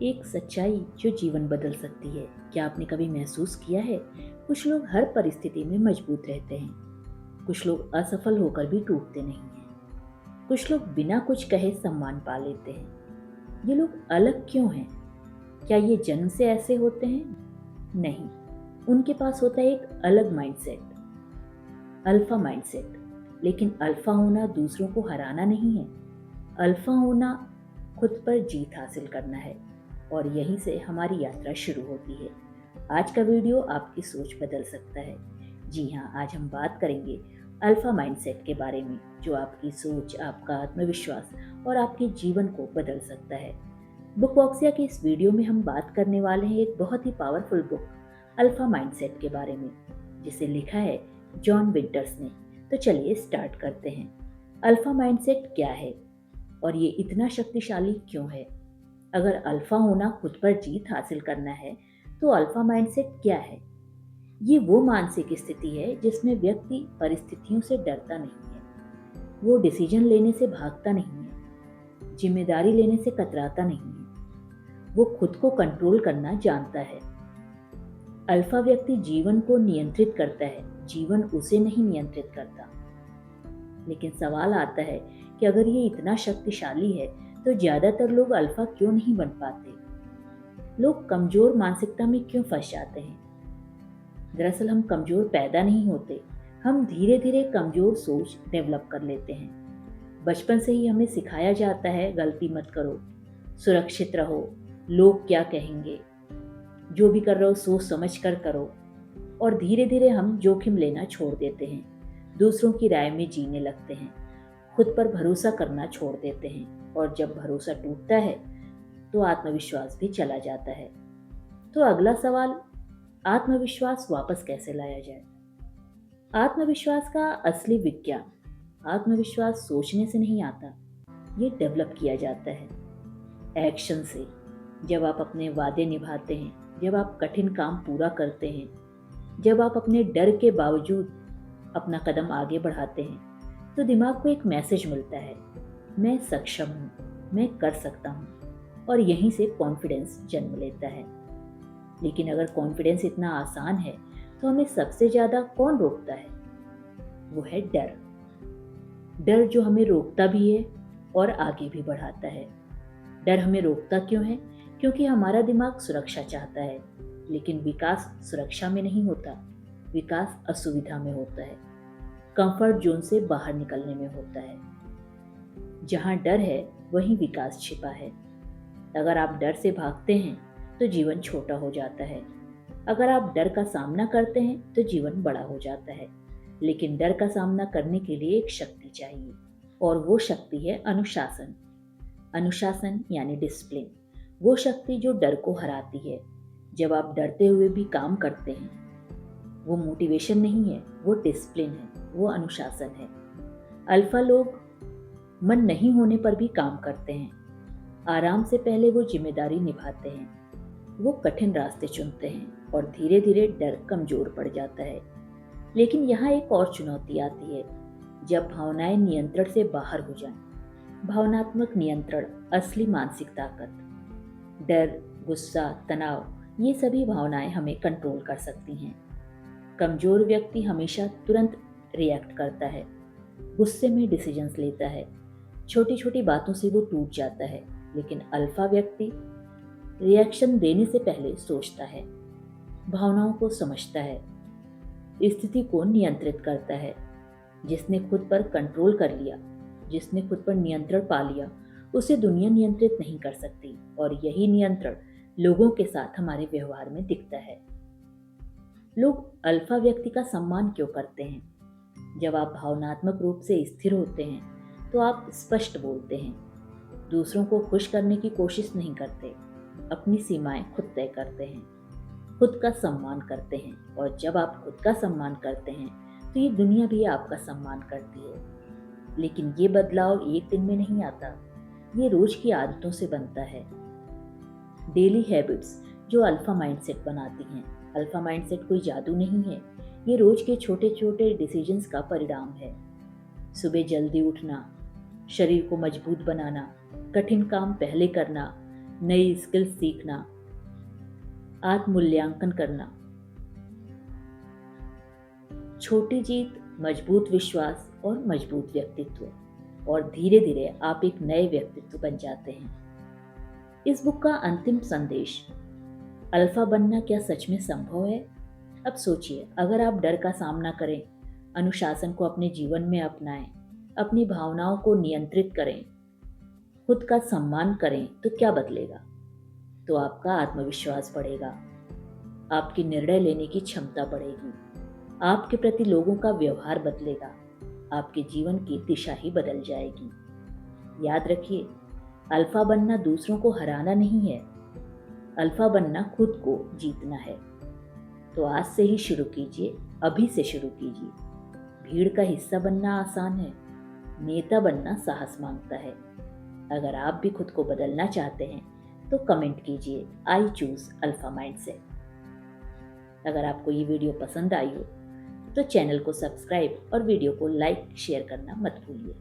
एक सच्चाई जो जीवन बदल सकती है। क्या आपने कभी महसूस किया है? कुछ लोग हर परिस्थिति में मजबूत रहते हैं, कुछ लोग असफल होकर भी टूटते नहीं हैं, कुछ लोग बिना कुछ कहे सम्मान पा लेते हैं। ये लोग अलग क्यों हैं? क्या ये जन्म से ऐसे होते हैं? नहीं, उनके पास होता है एक अलग माइंडसेट, अल्फा माइंडसेट। लेकिन अल्फा होना दूसरों को हराना नहीं है। अल्फा होना खुद पर जीत हासिल करना है। और यहीं से हमारी यात्रा शुरू होती है। आज का वीडियो आपकी सोच बदल सकता है। जी हाँ, आज हम बात करेंगे अल्फा माइंडसेट के बारे में, जो आपकी सोच, आपका आत्मविश्वास और आपके जीवन को बदल सकता है। बुक बॉक्सिया के इस वीडियो में हम बात करने वाले हैं एक बहुत ही पावरफुल बुक, अल्फा माइंडसेट के बारे में, जिसे लिखा है जॉन विंटर्स ने। तो चलिए स्टार्ट करते हैं। अल्फा माइंडसेट क्या है और ये इतना शक्तिशाली क्यों है? अगर अल्फा होना खुद पर जीत हासिल करना है, तो अल्फा माइंडसेट क्या है? ये वो मानसिक स्थिति है जिसमें व्यक्ति परिस्थितियों से डरता नहीं है, वो डिसीजन लेने से भागता नहीं है, जिम्मेदारी लेने से कतराता नहीं है, वो खुद को कंट्रोल करना जानता है। अल्फा व्यक्ति जीवन को नियंत्रित करता है, जीवन उसे नहीं नियंत्रित करता। लेकिन सवाल आता है कि अगर ये इतना शक्तिशाली है, तो ज्यादातर लोग अल्फा क्यों नहीं बन पाते? लोग कमजोर मानसिकता में क्यों फंस जाते हैं? दरअसल हम कमजोर पैदा नहीं होते, हम धीरे धीरे कमजोर सोच डेवलप कर लेते हैं। बचपन से ही हमें सिखाया जाता है, गलती मत करो, सुरक्षित रहो, लोग क्या कहेंगे, जो भी कर रहे हो सोच समझ कर करो। और धीरे धीरे हम जोखिम लेना छोड़ देते हैं, दूसरों की राय में जीने लगते हैं, खुद पर भरोसा करना छोड़ देते हैं। और जब भरोसा टूटता है, तो आत्मविश्वास भी चला जाता है। तो अगला सवाल, आत्मविश्वास वापस कैसे लाया जाए? आत्मविश्वास का असली विज्ञान, आत्मविश्वास सोचने से नहीं आता, ये डेवलप किया जाता है एक्शन से। जब आप अपने वादे निभाते हैं, जब आप कठिन काम पूरा करते हैं, जब आप अपने डर के बावजूद अपना कदम आगे बढ़ाते हैं, तो दिमाग को एक मैसेज मिलता है, मैं सक्षम हूँ, मैं कर सकता हूँ। और यहीं से कॉन्फिडेंस जन्म लेता है। लेकिन अगर कॉन्फिडेंस इतना आसान है, तो हमें सबसे ज्यादा कौन रोकता है? वो है डर। डर जो हमें रोकता भी है और आगे भी बढ़ाता है। डर हमें रोकता क्यों है? क्योंकि हमारा दिमाग सुरक्षा चाहता है। लेकिन विकास सुरक्षा में नहीं होता, विकास असुविधा में होता है, कंफर्ट जोन से बाहर निकलने में होता है। जहाँ डर है, वहीं विकास छिपा है। अगर आप डर से भागते हैं, तो जीवन छोटा हो जाता है। अगर आप डर का सामना करते हैं, तो जीवन बड़ा हो जाता है। लेकिन डर का सामना करने के लिए एक शक्ति चाहिए, और वो शक्ति है अनुशासन। अनुशासन यानी डिसिप्लिन, वो शक्ति जो डर को हराती है। जब आप डरते हुए भी काम करते हैं, वो मोटिवेशन नहीं है, वो डिसिप्लिन है, वो अनुशासन है। अल्फा लोग मन नहीं होने पर भी काम करते हैं, आराम से पहले वो जिम्मेदारी निभाते हैं, वो कठिन रास्ते चुनते हैं, और धीरे धीरे डर कमजोर पड़ जाता है। लेकिन यहाँ एक और चुनौती आती है, जब भावनाएं नियंत्रण से बाहर हो जाएं। भावनात्मक नियंत्रण, असली मानसिक ताकत। डर, गुस्सा, तनाव, ये सभी भावनाएं हमें कंट्रोल कर सकती हैं। कमजोर व्यक्ति हमेशा तुरंत रिएक्ट करता है, गुस्से में डिसीजंस लेता है, छोटी छोटी बातों से वो टूट जाता है। लेकिन अल्फा व्यक्ति रिएक्शन देने से पहले सोचता है, भावनाओं को समझता है, स्थिति को नियंत्रित करता है। जिसने खुद पर कंट्रोल कर लिया, जिसने खुद पर नियंत्रण पा लिया, उसे दुनिया नियंत्रित नहीं कर सकती। और यही नियंत्रण लोगों के साथ हमारे व्यवहार में दिखता है। लोग अल्फा व्यक्ति का सम्मान क्यों करते हैं? जब आप भावनात्मक रूप से स्थिर होते हैं, तो आप स्पष्ट बोलते हैं, दूसरों को खुश करने की कोशिश नहीं करते, अपनी सीमाएं खुद तय करते हैं, खुद का सम्मान करते हैं। और जब आप खुद का सम्मान करते हैं, तो ये दुनिया भी आपका सम्मान करती है। लेकिन ये बदलाव एक दिन में नहीं आता, ये रोज की आदतों से बनता है। डेली हैबिट्स जो अल्फा माइंडसेट बनाती हैं। अल्फा माइंडसेट कोई जादू नहीं है, ये रोज के छोटे छोटे डिसीजंस का परिणाम है। सुबह जल्दी उठना, शरीर को मजबूत बनाना, कठिन काम पहले करना, नई स्किल्स सीखना, आत्म-मूल्यांकन करना। छोटी जीत, मजबूत विश्वास और मजबूत व्यक्तित्व, और धीरे-धीरे आप एक नए व्यक्तित्व बन जाते हैं। इस बुक का अंतिम संदेश, अल्फा बनना क्या सच में संभव है? अब सोचिए, अगर आप डर का सामना करें, अनुशासन को अपने जीवन में अपनाएं, अपनी भावनाओं को नियंत्रित करें, खुद का सम्मान करें, तो क्या बदलेगा? तो आपका आत्मविश्वास बढ़ेगा, आपकी निर्णय लेने की क्षमता बढ़ेगी, आपके प्रति लोगों का व्यवहार बदलेगा, आपके जीवन की दिशा ही बदल जाएगी। याद रखिए, अल्फा बनना दूसरों को हराना नहीं है, अल्फा बनना खुद को जीतना है। तो आज से ही शुरू कीजिए, अभी से शुरू कीजिए। भीड़ का हिस्सा बनना आसान है, नेता बनना साहस मांगता है। अगर आप भी खुद को बदलना चाहते हैं तो कमेंट कीजिए, आई चूज अल्फा माइंडसेट। अगर आपको ये वीडियो पसंद आई हो तो चैनल को सब्सक्राइब और वीडियो को लाइक शेयर करना मत भूलिए।